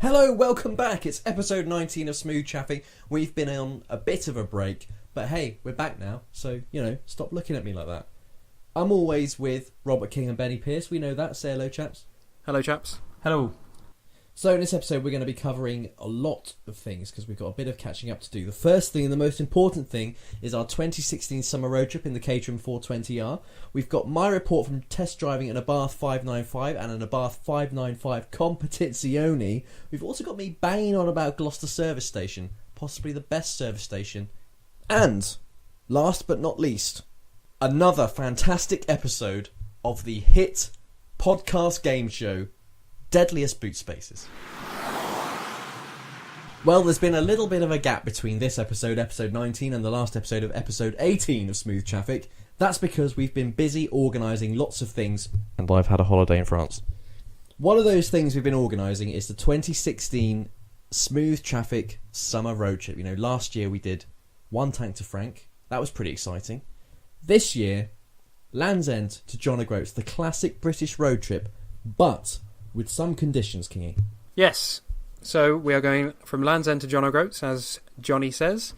Hello, welcome back. It's episode 19 of Smooth Traffic. We've been on a bit of a break, but hey, we're back now, so, stop looking at me like that. I'm always with Robert King and Benny Pierce. We know that. Say hello, chaps. Hello, chaps. Hello. So in this episode, we're going to be covering a lot of things because we've got a bit of catching up to do. The first thing and the most important thing is our 2016 summer road trip in the Caterham 420R. We've got my report from test driving an Abarth 595 and an Abarth 595 Competizione. We've also got me banging on about Gloucester Service Station, possibly the best service station. And, last but not least, another fantastic episode of the hit podcast game show, Deadliest Boot Spaces. Well, there's been a little bit of a gap between this episode, episode 19, and the last episode of episode 18 of Smooth Traffic. That's because we've been busy organising lots of things, and I've had a holiday in France. One of those things we've been organising is the 2016 Smooth Traffic summer road trip. Last year we did one tank to Frank. That was pretty exciting. This year, Land's End to John O'Groats, the classic British road trip, but with some conditions, Kingy. Yes. So we are going from Land's End to John O'Groats, as Johnny says,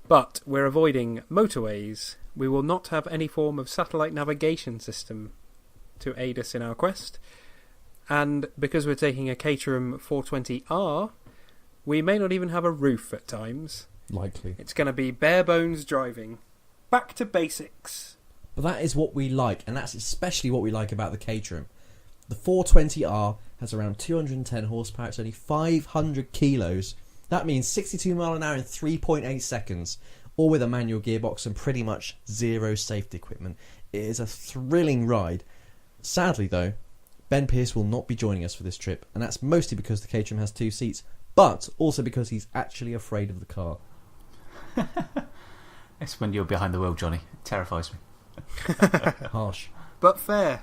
but we're avoiding motorways. We will not have any form of satellite navigation system to aid us in our quest. And because we're taking a Caterham 420R, we may not even have a roof at times. Likely. It's going to be bare bones driving. Back to basics. But that is what we like, and that's especially what we like about the Caterham. The 420R has around 210 horsepower, it's only 500 kilos. That means 62 mile an hour in 3.8 seconds, all with a manual gearbox and pretty much zero safety equipment. It is a thrilling ride. Sadly though, Ben Pierce will not be joining us for this trip, and that's mostly because the Caterham has two seats, but also because he's actually afraid of the car. It's when you're behind the wheel, Johnny. It terrifies me. Harsh. But fair.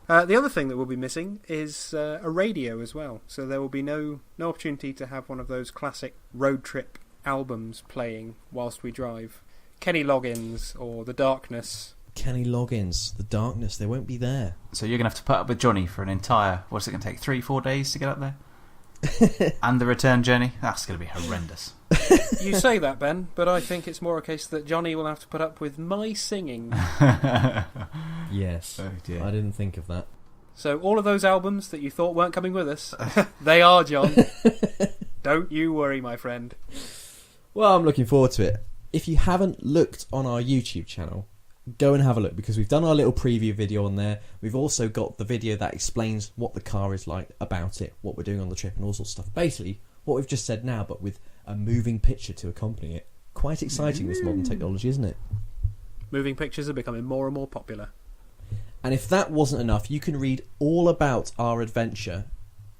The other thing that we'll be missing is a radio as well. So there will be no opportunity to have one of those classic road trip albums playing whilst we drive. Kenny Loggins or The Darkness. Kenny Loggins, The Darkness, they won't be there. So you're going to have to put up with Johnny for an entire, what's it going to take, 3-4 days to get up there? And the return journey? That's going to be horrendous. You say that, Ben, but I think it's more a case that Johnny will have to put up with my singing. Yes. Oh dear. I didn't think of that. So all of those albums that you thought weren't coming with us, they are, John. Don't you worry, my friend. Well, I'm looking forward to it. If you haven't looked on our YouTube channel, go and have a look, because we've done our little preview video on there. We've also got the video that explains what the car is like, about it, what we're doing on the trip and all sorts of stuff. Basically, what we've just said now, but with a moving picture to accompany it. Quite exciting, this modern technology, isn't it? Moving pictures are becoming more and more popular. And if that wasn't enough, you can read all about our adventure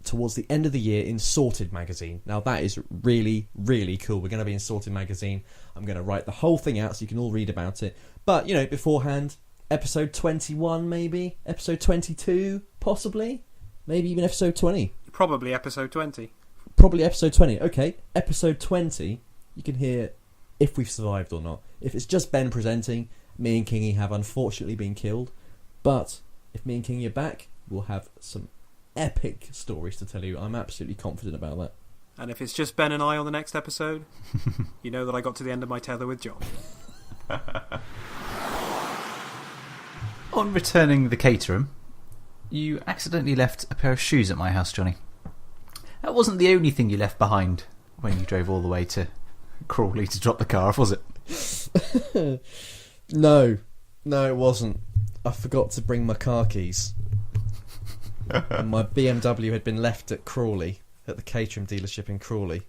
towards the end of the year in Sorted magazine. Now that is really, really cool. We're going to be in Sorted magazine. I'm going to write the whole thing out so you can all read about it. But, beforehand, episode 21 maybe? Episode 22 possibly? Maybe even episode 20. Probably episode 20. Probably episode 20. Okay, episode 20, you can hear if we've survived or not. If it's just Ben presenting, me and Kingy have unfortunately been killed. But if me and Kingy are back, we'll have some epic stories to tell you. I'm absolutely confident about that. And if it's just Ben and I on the next episode, you know that I got to the end of my tether with John. On returning the Caterham, you accidentally left a pair of shoes at my house, Johnny. That wasn't the only thing you left behind when you drove all the way to Crawley to drop the car off, was it? No, it wasn't. I forgot to bring my car keys. And my BMW had been left at Crawley, at the Caterham dealership in Crawley,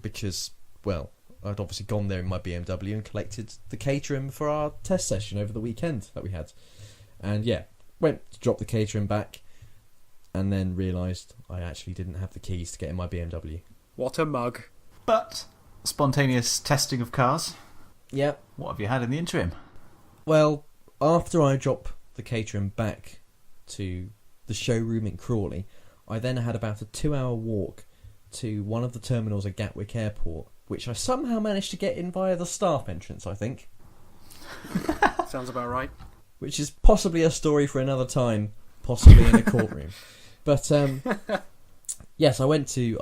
because, well, I'd obviously gone there in my BMW and collected the Caterham for our test session over the weekend that we had. And yeah, went to drop the Caterham back and then realised I actually didn't have the keys to get in my BMW. What a mug. But spontaneous testing of cars. Yep. What have you had in the interim? Well, after I drop the Caterham back to the showroom in Crawley, I then had about a 2-hour walk to one of the terminals at Gatwick Airport, which I somehow managed to get in via the staff entrance, I think. Sounds about right. Which is possibly a story for another time, possibly in a courtroom. But Yes, I went to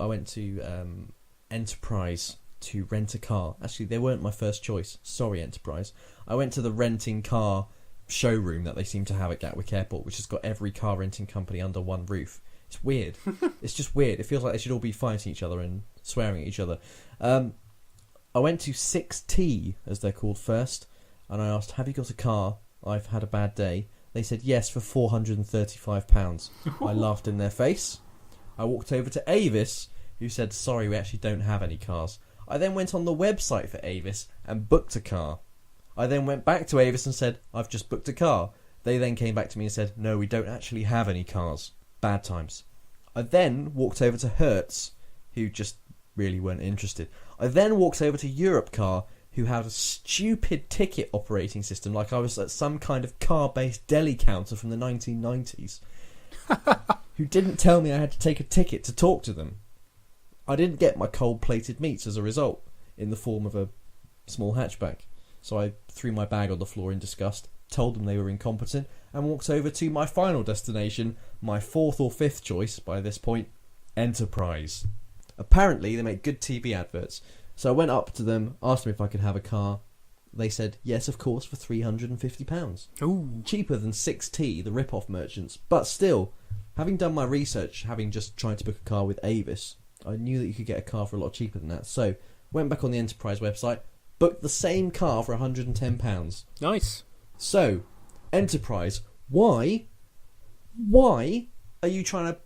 Enterprise to rent a car. Actually, they weren't my first choice. Sorry, Enterprise. I went to the renting car showroom that they seem to have at Gatwick Airport, which has got every car renting company under one roof. It's weird. It's just weird. It feels like they should all be fighting each other and swearing at each other. I went to 6T, as they're called, first, and I asked, have you got a car? I've had a bad day. They said yes for £435. I laughed in their face. I walked over to Avis, who said, sorry, we actually don't have any cars. I then went on the website for Avis and booked a car. I then went back to Avis and said, I've just booked a car. They then came back to me and said, no, we don't actually have any cars. Bad times. I then walked over to Hertz, who just really weren't interested. I then walked over to Europcar, who had a stupid ticket operating system, like I was at some kind of car-based deli counter from the 1990s, who didn't tell me I had to take a ticket to talk to them. I didn't get my cold-plated meats as a result, in the form of a small hatchback. So I threw my bag on the floor in disgust, told them they were incompetent, and walked over to my final destination, my fourth or fifth choice by this point, Enterprise. Apparently, they make good TV adverts. So I went up to them, asked them if I could have a car. They said, yes, of course, for £350. Ooh. Cheaper than 6T, the rip-off merchants. But still, having done my research, having just tried to book a car with Avis, I knew that you could get a car for a lot cheaper than that. So, went back on the Enterprise website, booked the same car for £110. Nice. So, Enterprise, why are you trying to,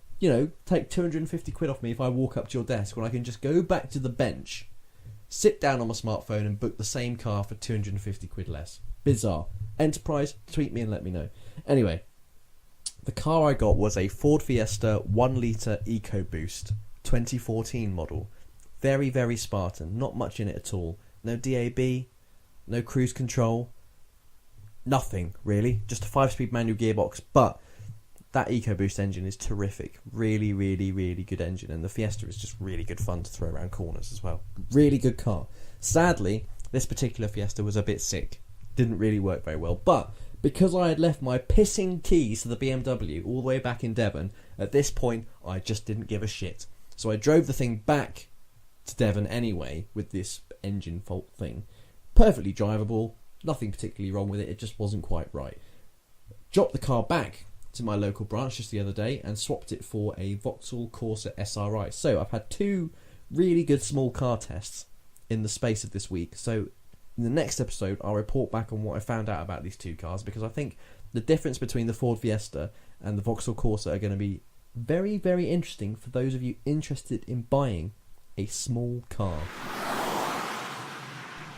take 250 quid off me if I walk up to your desk when I can just go back to the bench, sit down on my smartphone and book the same car for 250 quid less? Bizarre. Enterprise, tweet me and let me know. Anyway, the car I got was a Ford Fiesta 1 litre EcoBoost 2014 model. Very, very Spartan. Not much in it at all. No DAB, no cruise control, nothing really. Just a 5-speed manual gearbox, but that EcoBoost engine is terrific. Really, really, really good engine, and the Fiesta is just really good fun to throw around corners as well. Really good car. Sadly, this particular Fiesta was a bit sick. Didn't really work very well, but because I had left my pissing keys to the BMW all the way back in Devon, at this point I just didn't give a shit. So I drove the thing back to Devon anyway with this engine fault thing. Perfectly drivable, nothing particularly wrong with it, it just wasn't quite right. Dropped the car back to my local branch just the other day and swapped it for a Vauxhall Corsa SRI. So I've had 2 really good small car tests in the space of this week. So in the next episode I'll report back on what I found out about these 2 cars, because I think the difference between the Ford Fiesta and the Vauxhall Corsa are going to be very, very interesting for those of you interested in buying a small car.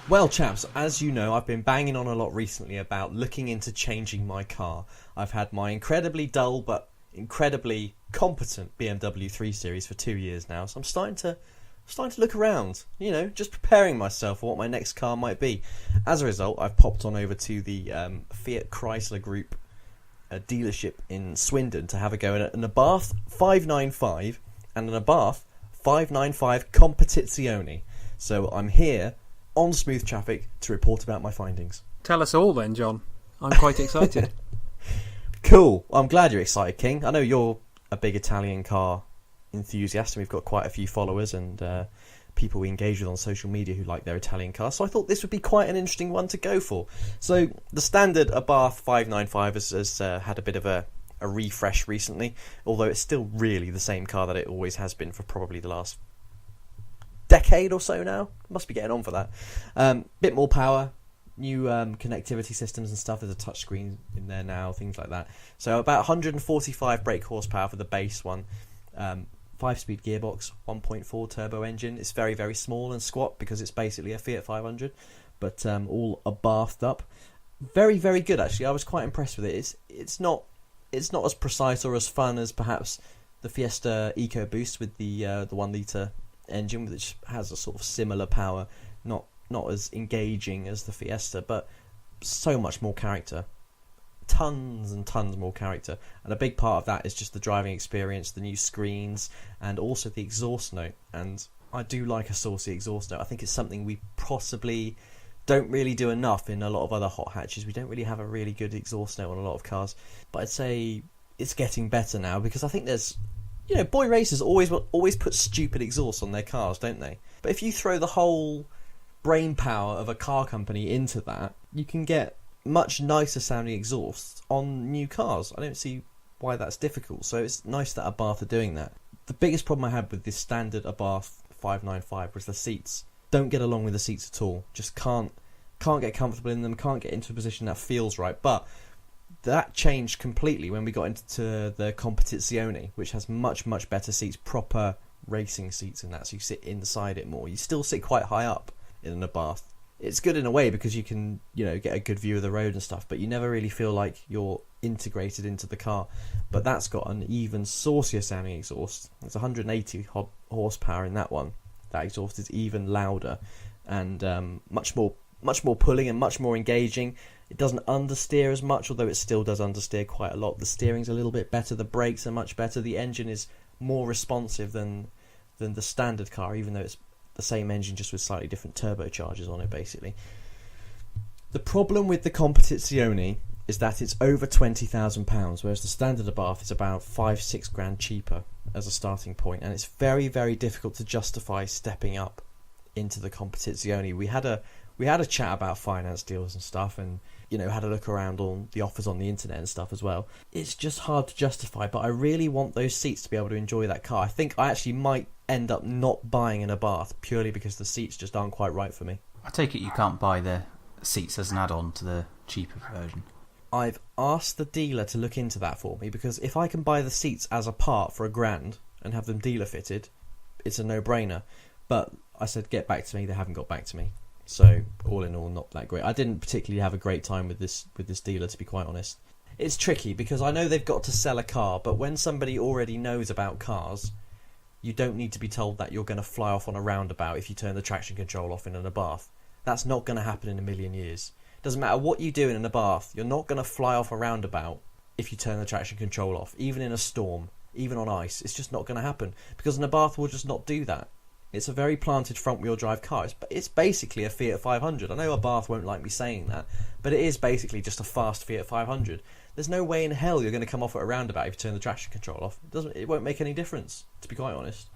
Well, chaps, as you know, I've been banging on a lot recently about looking into changing my car. I've had my incredibly dull but incredibly competent BMW 3 Series for 2 years now, so I'm starting to look around, just preparing myself for what my next car might be. As a result, I've popped on over to the Fiat Chrysler Group dealership in Swindon to have a go at an Abarth 595 and an Abarth 595 Competizione. So I'm here on Smooth Traffic to report about my findings. Tell us all then, John. I'm quite excited. Cool. I'm glad you're excited, King. I know you're a big Italian car enthusiast, and we've got quite a few followers and people we engage with on social media who like their Italian cars, so I thought this would be quite an interesting one to go for. So the standard Abarth 595 has had a bit of a refresh recently, although it's still really the same car that it always has been for probably the last decade or so now. Must be getting on for that. Bit more power, new connectivity systems and stuff. There's a touchscreen in there now, things like that. So about 145 brake horsepower for the base one. 5-speed gearbox, 1.4 turbo engine. It's very, very small and squat because it's basically a Fiat 500, but all Abarthed up. Very, very good actually. I was quite impressed with it. It's not as precise or as fun as perhaps the Fiesta EcoBoost with the 1 litre engine, which has a sort of similar power. Not as engaging as the Fiesta, but so much more character. Tons and tons more character, and a big part of that is just the driving experience, the new screens, and also the exhaust note. And I do like a saucy exhaust note. I think it's something we possibly don't really do enough in a lot of other hot hatches. We don't really have a really good exhaust note on a lot of cars, but I'd say it's getting better now, because I think there's You know, boy racers always put stupid exhaust on their cars, don't they? But if you throw the whole brain power of a car company into that, you can get much nicer sounding exhausts on new cars. I don't see why that's difficult. So it's nice that Abarth are doing that. The biggest problem I had with this standard Abarth 595 was the seats. Don't get along with the seats at all. Just can't get comfortable in them, can't get into a position that feels right. But that changed completely when we got into the Competizione, which has much, much better seats, proper racing seats in that, so you sit inside it more. You still sit quite high up in an Abarth. It's good in a way because you can, get a good view of the road and stuff, but you never really feel like you're integrated into the car. But that's got an even saucier sounding exhaust. It's 180 horsepower in that one. That exhaust is even louder and much more pulling and much more engaging. It doesn't understeer as much, although it still does understeer quite a lot. The steering's a little bit better, the brakes are much better, the engine is more responsive than the standard car, even though it's the same engine just with slightly different turbochargers on it, basically. The problem with the Competizione is that it's over £20,000, whereas the standard Abarth is about 5-6 grand cheaper as a starting point, and it's very, very difficult to justify stepping up into the Competizione. We had a chat about finance deals and stuff, and had a look around on the offers on the internet and stuff as well. It's just hard to justify, but I really want those seats to be able to enjoy that car. I think I actually might end up not buying an Abarth purely because the seats just aren't quite right for me. I take it you can't buy the seats as an add-on to the cheaper version. I've asked the dealer to look into that for me, because if I can buy the seats as a part for £1,000 and have them dealer fitted, it's a no-brainer. But I said get back to me, they haven't got back to me. So all in all, not that great. I didn't particularly have a great time with this dealer, to be quite honest. It's tricky because I know they've got to sell a car, but when somebody already knows about cars, you don't need to be told that you're going to fly off on a roundabout if you turn the traction control off in an Abarth. That's not going to happen in a million years. Doesn't matter what you do in an Abarth, you're not going to fly off a roundabout if you turn the traction control off, even in a storm, even on ice. It's just not going to happen because an Abarth will just not do that. It's a very planted front-wheel drive car. It's basically a Fiat 500. I know Abarth won't like me saying that, but it is basically just a fast Fiat 500. There's no way in hell you're going to come off at a roundabout if you turn the traction control off. It won't make any difference, to be quite honest.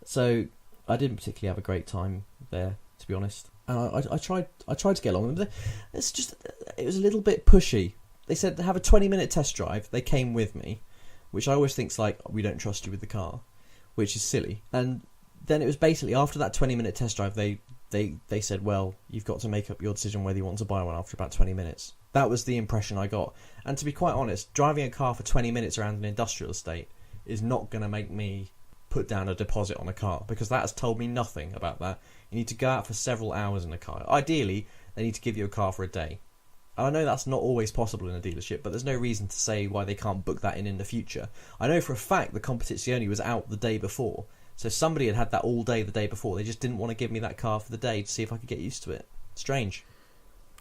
So I didn't particularly have a great time there, to be honest. And I tried to get along with them. It was a little bit pushy. They said have a 20-minute test drive. They came with me, which I always think's like, we don't trust you with the car, which is silly. And then it was basically after that 20-minute test drive, they said, well, you've got to make up your decision whether you want to buy one after about 20 minutes. That was the impression I got. And to be quite honest, driving a car for 20 minutes around an industrial estate is not going to make me put down a deposit on a car, because that has told me nothing about that. You need to go out for several hours in a car. Ideally, they need to give you a car for a day. And I know that's not always possible in a dealership, but there's no reason to say why they can't book that in the future. I know for a fact the Competizione was out the day before, so somebody had that all day the day before. They just didn't want to give me that car for the day to see if I could get used to it. Strange.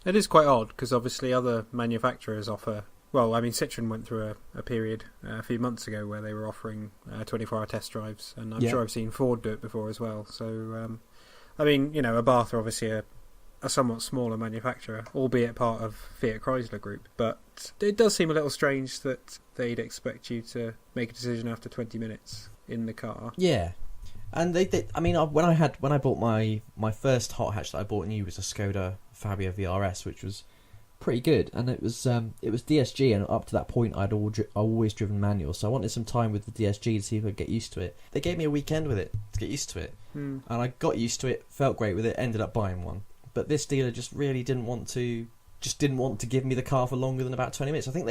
It is quite odd, because obviously other manufacturers offer... Well, I mean, Citroën went through a period a few months ago where they were offering 24-hour test drives, and I'm sure I've seen Ford do it before as well. So, I mean, Abarth are obviously a somewhat smaller manufacturer, albeit part of Fiat Chrysler Group, but it does seem a little strange that they'd expect you to make a decision after 20 minutes in the car. Yeah. And they I mean, when I bought my first hot hatch that I bought new was a Skoda Fabia VRS, which was pretty good, and it was DSG, and up to that point I'd always driven manual, so I wanted some time with the DSG to see if I'd get used to it. They gave me a weekend with it to get used to it, and I got used to it, felt great with it, ended up buying one. But this dealer just really didn't want to give me the car for longer than about 20 minutes. I think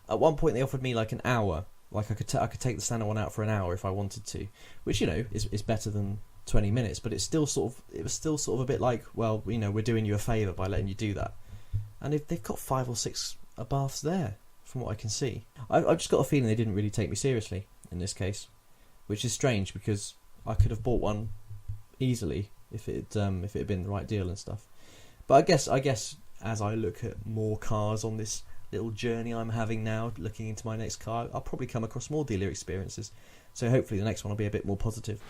at one point they offered me like an hour, like I could take the standard one out for an hour if I wanted to, which is better than 20 minutes, but it was still sort of a bit like, well, we're doing you a favour by letting you do that. And they've got 5 or 6 Abarths there, from what I can see. I've just got a feeling they didn't really take me seriously in this case, which is strange because I could have bought one easily if it had been the right deal and stuff. But I guess as I look at more cars on this little journey I'm having now, looking into my next car, I'll probably come across more dealer experiences. So hopefully the next one will be a bit more positive.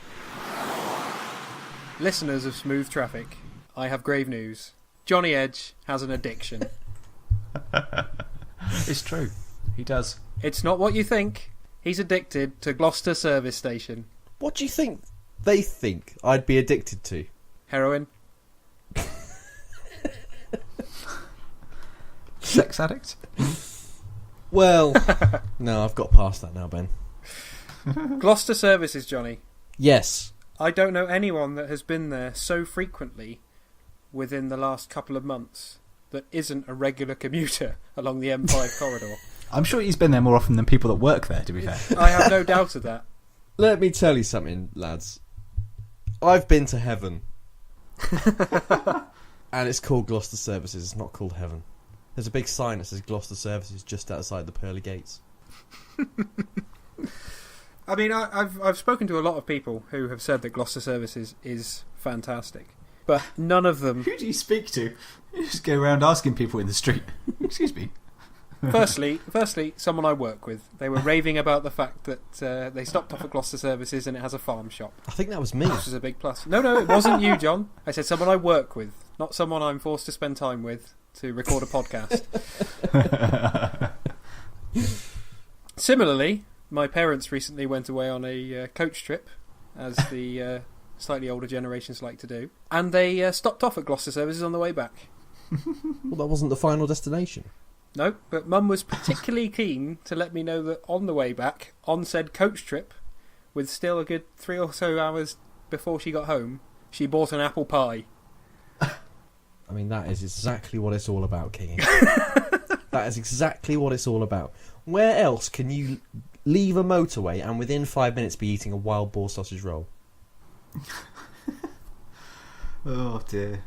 Listeners of Smooth Traffic, I have grave news. Johnny Edge has an addiction. It's true. He does. It's not what you think. He's addicted to Gloucester Service Station. What do you think they think I'd be addicted to? Heroin. Sex addict? Well, no, I've got past that now, Ben. Gloucester Services, Johnny. Yes. I don't know anyone that has been there so frequently within the last couple of months that isn't a regular commuter along the M5 corridor. I'm sure he's been there more often than people that work there, to be fair. I have no doubt of that. Let me tell you something, lads. I've been to heaven. And it's called Gloucester Services, it's not called heaven. There's a big sign that says Gloucester Services just outside the pearly gates. I mean, I've spoken to a lot of people who have said that Gloucester Services is fantastic, but none of them... Who do you speak to? You just go around asking people in the street. Excuse me. Firstly, someone I work with, they were raving about the fact that they stopped off at Gloucester Services and it has a farm shop. I think that was me. Which is a big plus. No, it wasn't you, John. I said someone I work with, not someone I'm forced to spend time with to record a podcast. Similarly, my parents recently went away on a coach trip, as the slightly older generations like to do, and they stopped off at Gloucester Services on the way back. Well, that wasn't the final destination. No, but Mum was particularly keen to let me know that on the way back, on said coach trip, with still a good 3 or so hours before she got home, she bought an apple pie. I mean, that is exactly what it's all about, King. That is exactly what it's all about. Where else can you leave a motorway and within 5 minutes be eating a wild boar sausage roll? Oh, dear.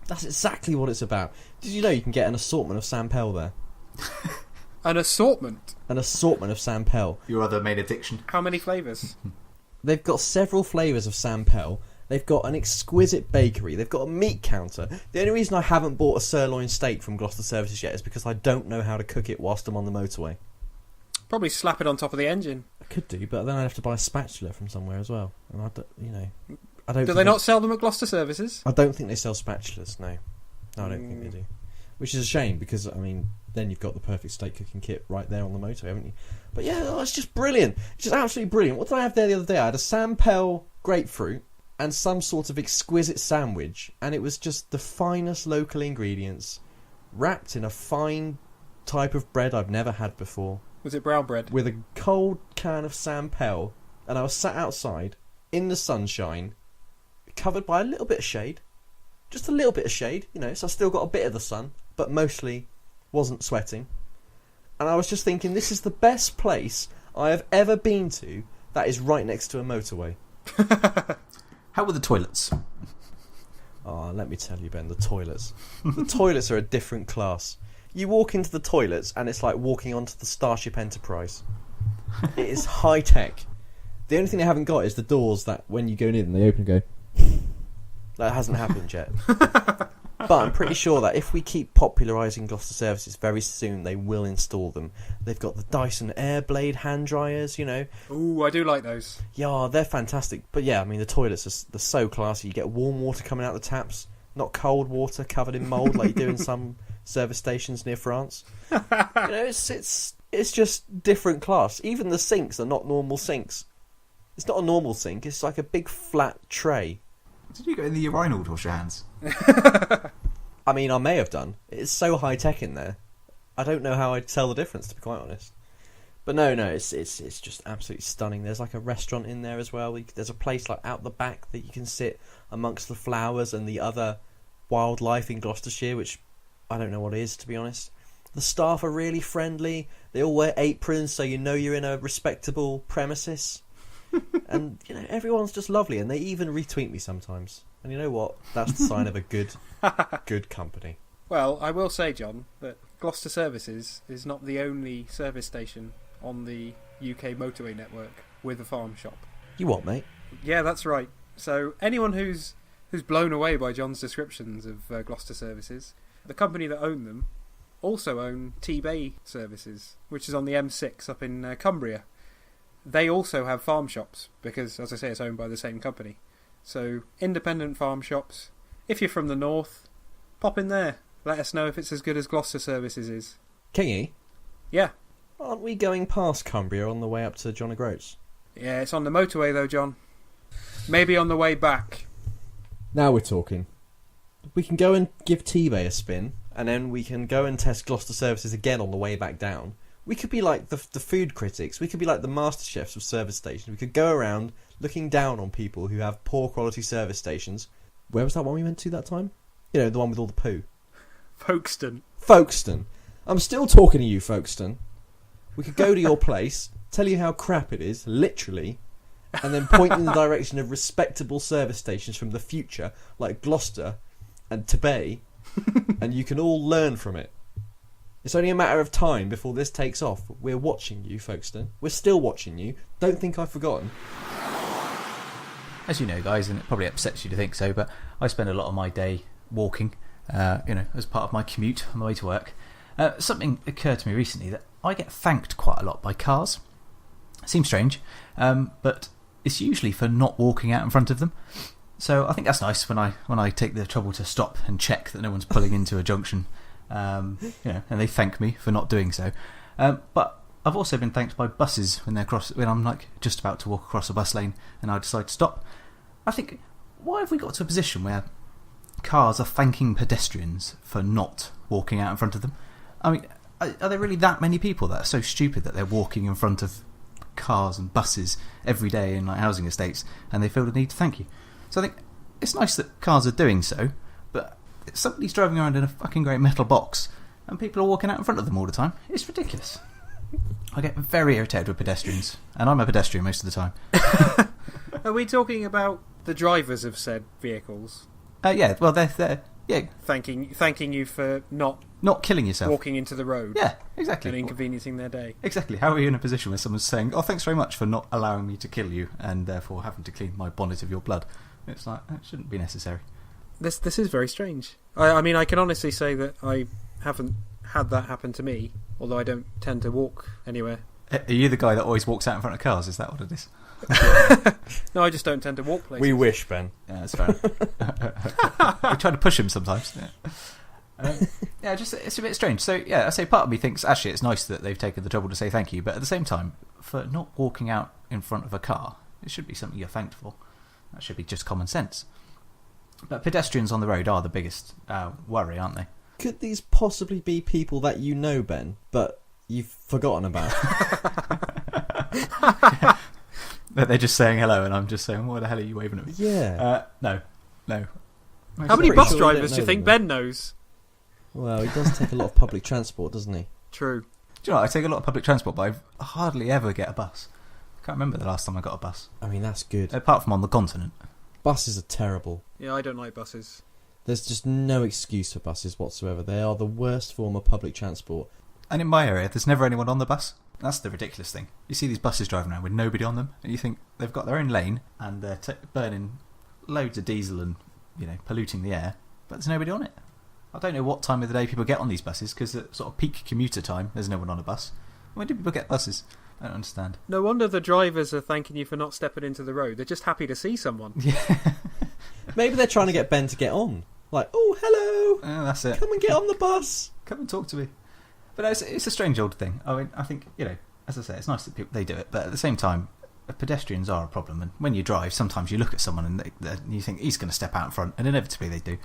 That's exactly what it's about. Did you know you can get an assortment of Sampel there? An assortment? An assortment of Sampel. Your other main addiction. How many flavours? They've got several flavours of Sampel. They've got an exquisite bakery. They've got a meat counter. The only reason I haven't bought a sirloin steak from Gloucester Services yet is because I don't know how to cook it whilst I'm on the motorway. Probably slap it on top of the engine. I could do, but then I'd have to buy a spatula from somewhere as well. And I don't. Do they not sell them at Gloucester Services? I don't think they sell spatulas. No, I don't think they do. Which is a shame because I mean, then you've got the perfect steak cooking kit right there on the motorway, haven't you? But yeah, it's just brilliant. It's just absolutely brilliant. What did I have there the other day? I had a Sampel grapefruit and some sort of exquisite sandwich, and it was just the finest local ingredients wrapped in a fine type of bread I've never had before. Was it brown bread? With a cold can of Sampel, and I was sat outside in the sunshine, covered by a little bit of shade. Just a little bit of shade, so I still got a bit of the sun, but mostly wasn't sweating. And I was just thinking, this is the best place I have ever been to that is right next to a motorway. How were the toilets? Oh, let me tell you, Ben, the toilets. The toilets are a different class. You walk into the toilets and it's like walking onto the Starship Enterprise. It is high tech. The only thing they haven't got is the doors that when you go in they open and go. That hasn't happened yet. But I'm pretty sure that if we keep popularising Gloucester Services, very soon they will install them. They've got the Dyson Airblade hand dryers, Ooh, I do like those. Yeah, they're fantastic. But yeah, I mean, the toilets they're so classy. You get warm water coming out the taps, not cold water covered in mould like you do in some service stations near France. It's just different class. Even the sinks are not normal sinks. It's not a normal sink. It's like a big flat tray. Did you go in the urinal to wash your hands? I mean, I may have done. It's so high tech in there. I don't know how I'd tell the difference, to be quite honest. But no, it's just absolutely stunning. There's like a restaurant in there as well. There's a place like out the back that you can sit amongst the flowers and the other wildlife in Gloucestershire, which I don't know what it is, to be honest. The staff are really friendly. They all wear aprons, so you're in a respectable premises. And everyone's just lovely, and they even retweet me sometimes. And you know what? That's the sign of a good company. Well, I will say, John, that Gloucester Services is not the only service station on the UK motorway network with a farm shop. You what, mate? Yeah, that's right. So anyone who's blown away by John's descriptions of Gloucester Services, the company that own them also own T-Bay Services, which is on the M6 up in Cumbria. They also have farm shops because, as I say, it's owned by the same company. So, independent farm shops. If you're from the north, pop in there. Let us know if it's as good as Gloucester Services is. Kingy? Yeah. Aren't we going past Cumbria on the way up to John O'Groats? Yeah, it's on the motorway though, John. Maybe on the way back. Now we're talking. We can go and give T-Bay a spin, and then we can go and test Gloucester Services again on the way back down. We could be like the food critics. We could be like the master chefs of service stations. We could go around looking down on people who have poor quality service stations. Where was that one we went to that time? You know, the one with all the poo. Folkestone. I'm still talking to you, Folkestone. We could go to your place, tell you how crap it is, literally, and then point in the direction of respectable service stations from the future, like Gloucester and Tebay, and you can all learn from it. It's only a matter of time before this takes off. We're watching you, Folkestone. We're still watching you. Don't think I've forgotten. As you know, guys, and it probably upsets you to think so, but I spend a lot of my day walking, as part of my commute on the way to work. Something occurred to me recently that I get thanked quite a lot by cars. Seems strange, but it's usually for not walking out in front of them. So I think that's nice when I take the trouble to stop and check that no one's pulling into a junction, and they thank me for not doing so. But I've also been thanked by buses when I'm like just about to walk across a bus lane and I decide to stop. I think, why have we got to a position where cars are thanking pedestrians for not walking out in front of them? I mean, are there really that many people that are so stupid that they're walking in front of cars and buses every day in like housing estates and they feel the need to thank you? So I think it's nice that cars are doing so, but somebody's driving around in a fucking great metal box and people are walking out in front of them all the time. It's ridiculous. I get very irritated with pedestrians, and I'm a pedestrian most of the time. Are we talking about the drivers of said vehicles? Yeah, well, they're thanking you for not killing yourself, walking into the road. Yeah, exactly, and inconveniencing their day. Exactly. How are you in a position where someone's saying, "Oh, thanks very much for not allowing me to kill you, and therefore having to clean my bonnet of your blood"? It's like, that shouldn't be necessary. This is very strange. I mean, I can honestly say that I haven't had that happen to me, although I don't tend to walk anywhere. Are you the guy that always walks out in front of cars? Is that what it is? No, I just don't tend to walk places. We wish, Ben. Yeah, that's fair. We try to push him sometimes. Yeah. It's a bit strange. So yeah, I say part of me thinks actually it's nice that they've taken the trouble to say thank you, but at the same time, for not walking out in front of a car, it should be something you're thanked for. That should be just common sense. But pedestrians on the road are the biggest worry, aren't they? Could these possibly be people that you know, Ben, but you've forgotten about? That they're just saying hello, and I'm just saying, "What the hell are you waving at me?" Yeah. No. How many bus drivers do you think Ben knows? Well, he does take a lot of public transport, doesn't he? True. Do you know what? I take a lot of public transport, but I hardly ever get a bus. I can't remember the last time I got a bus. I mean, that's good. Apart from on the continent. Buses are terrible. Yeah, I don't like buses. There's just no excuse for buses whatsoever. They are the worst form of public transport. And in my area, there's never anyone on the bus. That's the ridiculous thing. You see these buses driving around with nobody on them, and you think they've got their own lane, and they're burning loads of diesel and polluting the air, but there's nobody on it. I don't know what time of the day people get on these buses, because at sort of peak commuter time, there's no one on a bus. When do people get buses? I don't understand. No wonder the drivers are thanking you for not stepping into the road. They're just happy to see someone. Yeah. Maybe they're trying to get Ben to get on. Like, oh, hello. That's it. Come and get on the bus. Come and talk to me. But it's a strange old thing. I mean, I think, as I say, it's nice that they do it, but at the same time, pedestrians are a problem. And when you drive, sometimes you look at someone and you think he's going to step out in front, and inevitably they do.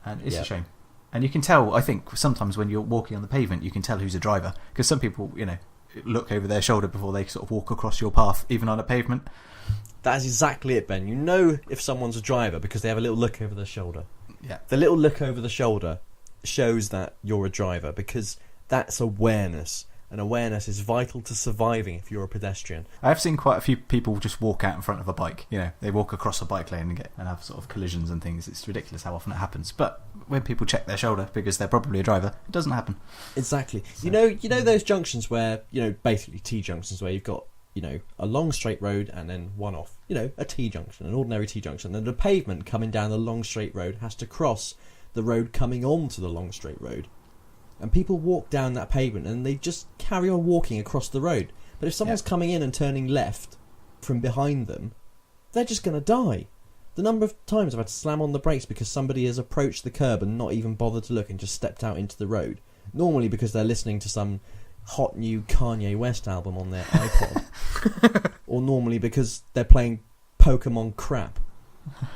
And it's a shame. And you can tell, I think, sometimes when you're walking on the pavement, you can tell who's a driver. Because some people, look over their shoulder before they sort of walk across your path, even on a pavement. That is exactly it, Ben. You know if someone's a driver because they have a little look over their shoulder. Yeah. The little look over the shoulder shows that you're a driver, because that's awareness. And awareness is vital to surviving if you're a pedestrian. I have seen quite a few people just walk out in front of a bike. They walk across a bike lane and have sort of collisions and things. It's ridiculous how often it happens. But when people check their shoulder because they're probably a driver, it doesn't happen. Exactly. So. You know those junctions where, basically T-junctions where you've got, a long straight road and then one off. A T-junction, an ordinary T-junction. And the pavement coming down the long straight road has to cross the road coming onto the long straight road. And people walk down that pavement and they just carry on walking across the road. But if someone's coming in and turning left from behind them, they're just going to die. The number of times I've had to slam on the brakes because somebody has approached the curb and not even bothered to look and just stepped out into the road. Normally because they're listening to some hot new Kanye West album on their iPod, or normally because they're playing Pokemon crap.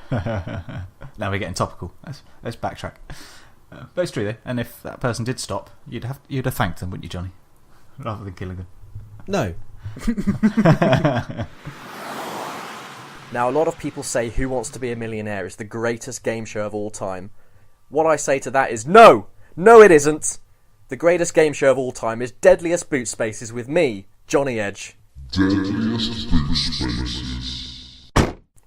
Now we're getting topical. Let's backtrack. But it's true though, and if that person did stop, you'd have thanked them, wouldn't you, Johnny? Rather than killing them. No. Now, a lot of people say Who Wants to Be a Millionaire is the greatest game show of all time. What I say to that is no! No, it isn't! The greatest game show of all time is Deadliest Boot Spaces with me, Jonny Edge. Deadliest Boot Spaces.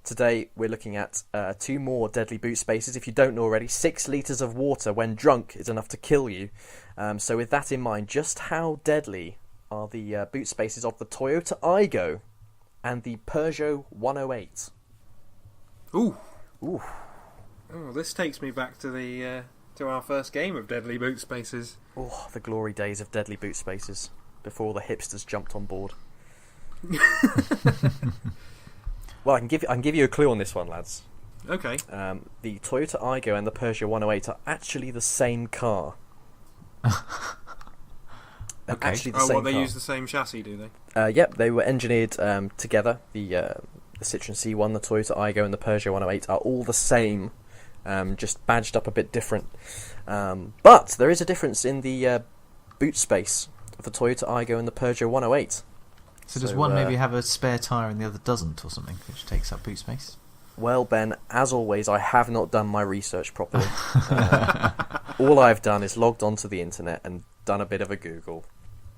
Today, we're looking at 2 more deadly boot spaces. If you don't know already, 6 litres of water when drunk is enough to kill you. So with that in mind, just how deadly are the boot spaces of the Toyota Aygo and the Peugeot 108? Ooh. Ooh. Oh, this takes me back to our first game of Deadly Boot Spaces. Oh, the glory days of deadly boot spaces, before all the hipsters jumped on board. Well, I can give you a clue on this one, lads. Okay. The Toyota Aygo and the Peugeot 108 are actually the same car. Okay. Actually the same they car. use the same chassis, do they? Yep, they were engineered together. The Citroen C1, the Toyota Aygo, and the Peugeot 108 are all the same, just badged up a bit different. But there is a difference in the boot space of the Toyota Aygo and the Peugeot 108. So does one maybe have a spare tyre and the other doesn't, or something, which takes up boot space? Well, Ben, as always, I have not done my research properly. All I've done is logged onto the internet and done a bit of a Google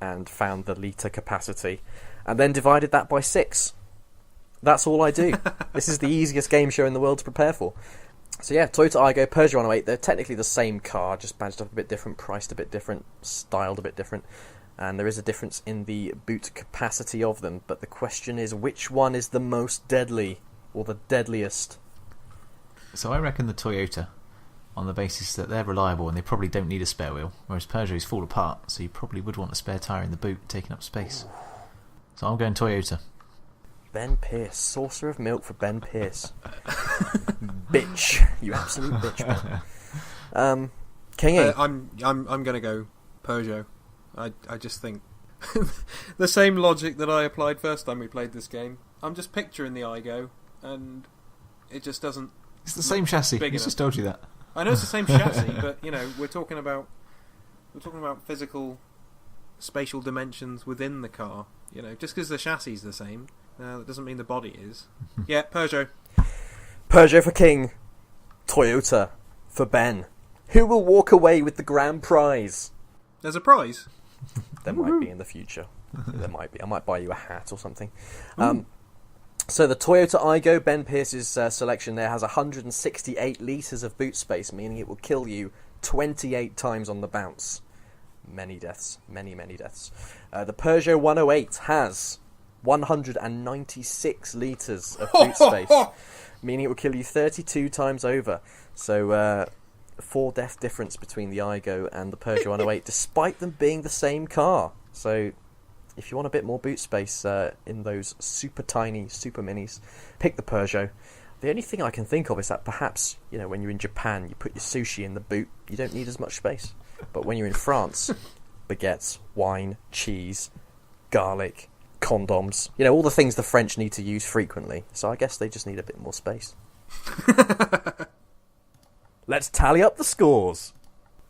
and found the litre capacity and then divided that by 6. That's all I do. This is the easiest game show in the world to prepare for. So yeah, Toyota Aygo, Peugeot 108, they're technically the same car, just badged up a bit different, priced a bit different, styled a bit different. And there is a difference in the boot capacity of them. But the question is, which one is the most deadly, or the deadliest? So I reckon the Toyota, on the basis that they're reliable and they probably don't need a spare wheel, whereas Peugeots fall apart, so you probably would want a spare tyre in the boot, taking up space. So I'm going Toyota. Ben Pearce, saucer of milk for Ben Pearce. Bitch, you absolute bitch, Ben. Kingy. I'm going to go Peugeot. I just think the same logic that I applied first time we played this game. I'm just picturing the Aygo, and it just doesn't. It's the same chassis. He's just told you that. I know it's the same chassis, but we're talking about physical, spatial dimensions within the car. Just because the chassis is the same, that doesn't mean the body is. Yeah, Peugeot. Peugeot for King. Toyota for Ben. Who will walk away with the grand prize? There's a prize. There might be in the future. There might be. I might buy you a hat or something. So the Toyota Aygo, Ben Pearce's selection there, has 168 litres of boot space, meaning it will kill you 28 times on the bounce. Many deaths. Many, many deaths. The Peugeot 108 has 196 litres of boot space, meaning it will kill you 32 times over. So 4 death difference between the Aygo and the Peugeot 108, despite them being the same car. So if you want a bit more boot space in those super tiny, super minis, pick the Peugeot. The only thing I can think of is that perhaps, when you're in Japan, you put your sushi in the boot, you don't need as much space. But when you're in France, baguettes, wine, cheese, garlic, condoms, all the things the French need to use frequently. So I guess they just need a bit more space. Let's tally up the scores.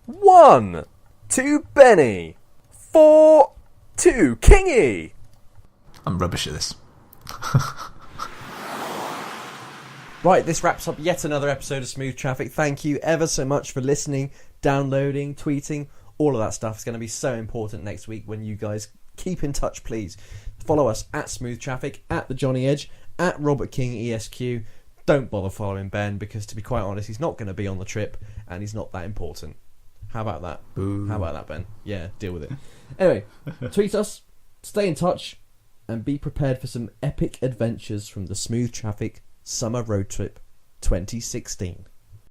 1 to Benny. 4 to Kingy. I'm rubbish at this. Right, this wraps up yet another episode of Smooth Traffic. Thank you ever so much for listening, downloading, tweeting. All of that stuff is going to be so important next week when you guys keep in touch, please. Follow us at Smooth Traffic, at The Jonny Edge, at Robert King ESQ. Don't bother following Ben because, to be quite honest, he's not going to be on the trip and he's not that important. How about that? Boo. How about that, Ben? Yeah, deal with it. Anyway, tweet us, stay in touch, and be prepared for some epic adventures from the Smooth Traffic Summer Road Trip 2016.